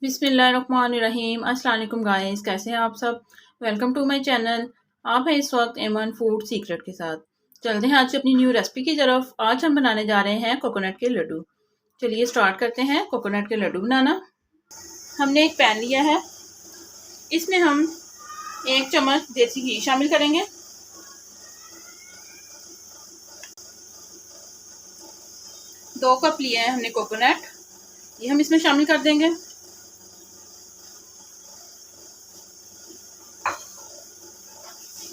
बिस्मिल्लाहिर्रहमानिर्रहीम। अस्सलाम वालेकुम गाइस, कैसे हैं आप सब। Welcome to my channel. आप हैं इस वक्त एमन फूड सीक्रेट के साथ। चलते हैं आज की अपनी न्यू रेसिपी की तरफ। आज हम बनाने जा रहे हैं कोकोनट के लड्डू। चलिए स्टार्ट करते हैं कोकोनट के लड्डू बनाना। हमने एक पैन लिया है, इसमें हम 1 चम्मच देसी घी शामिल करेंगे। 2 कप लिए हैं हमने कोकोनट, ये हम इसमें शामिल कर देंगे।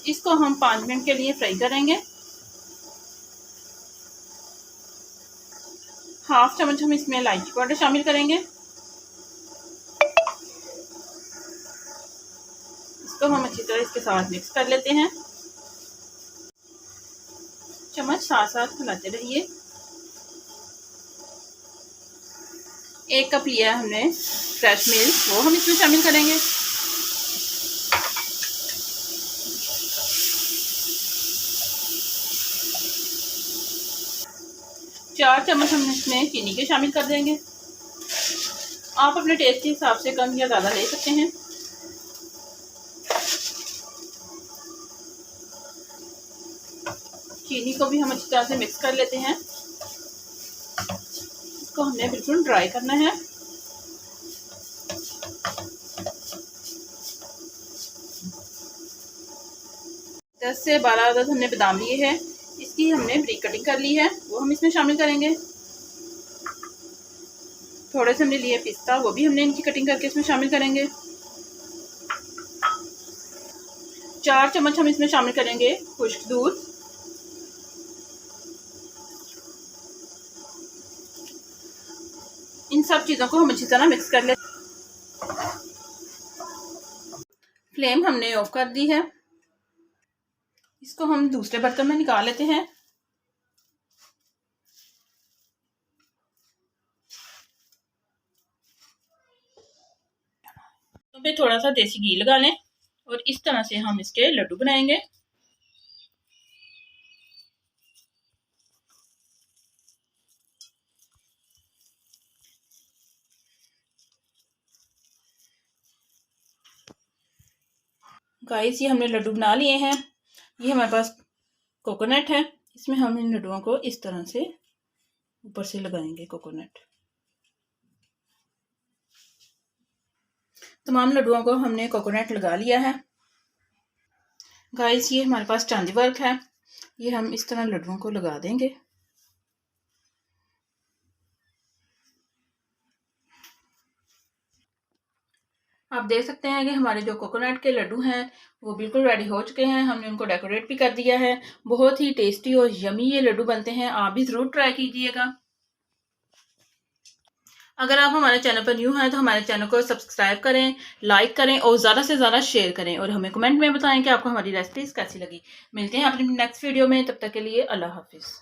इसको हम 5 मिनट के लिए फ्राई करेंगे। 1/2 चम्मच हम इसमें इलायची पाउडर शामिल करेंगे। इसको हम अच्छी तरह इसके साथ मिक्स कर लेते हैं। चम्मच साथ साथ हिलाते रहिए। 1 कप लिया है हमने फ्रेश मिल्क, वो हम इसमें शामिल करेंगे। 4 चम्मच हम इसमें चीनी के शामिल कर देंगे। आप अपने टेस्ट के हिसाब से कम या ज़्यादा ले सकते हैं। चीनी को भी हम अच्छी तरह से मिक्स कर लेते हैं। इसको हमने बिल्कुल ड्राई करना है। दस से 12 अदद हमने बादाम लिए हैं, इसकी हमने ब्रिक कटिंग कर ली है, वो हम इसमें शामिल करेंगे। थोड़े से हमने लिए पिस्ता, वो भी हमने इनकी कटिंग करके इसमें शामिल करेंगे। 4 चम्मच हम इसमें शामिल करेंगे खुश्क दूध। इन सब चीज़ों को हम अच्छी तरह मिक्स कर लेते। फ्लेम हमने ऑफ कर दी है। इसको हम दूसरे बर्तन में निकाल लेते हैं। तो पे थोड़ा सा देसी घी लगा लें और इस तरह से हम इसके लड्डू बनाएंगे। गाइस, ये हमने लड्डू बना लिए हैं। ये हमारे पास कोकोनट है, इसमें हम इन लड्डुओं को इस तरह से ऊपर से लगाएंगे। कोकोनट तमाम लड्डुओं को हमने कोकोनट लगा लिया है। गाइस, ये हमारे पास चांदी वर्क है, ये हम इस तरह लड्डुओं को लगा देंगे। आप देख सकते हैं कि हमारे जो कोकोनट के लड्डू हैं वो बिल्कुल रेडी हो चुके हैं। हमने उनको डेकोरेट भी कर दिया है। बहुत ही टेस्टी और यमी ये लड्डू बनते हैं, आप भी ज़रूर ट्राई कीजिएगा। अगर आप हमारे चैनल पर न्यू हैं तो हमारे चैनल को सब्सक्राइब करें, लाइक करें और ज़्यादा से ज़्यादा शेयर करें और हमें कमेंट में बताएं कि आपको हमारी रेसिपीज़ कैसी लगी। मिलते हैं अपनी नेक्स्ट वीडियो में, तब तक के लिए अल्लाह हाफिज़।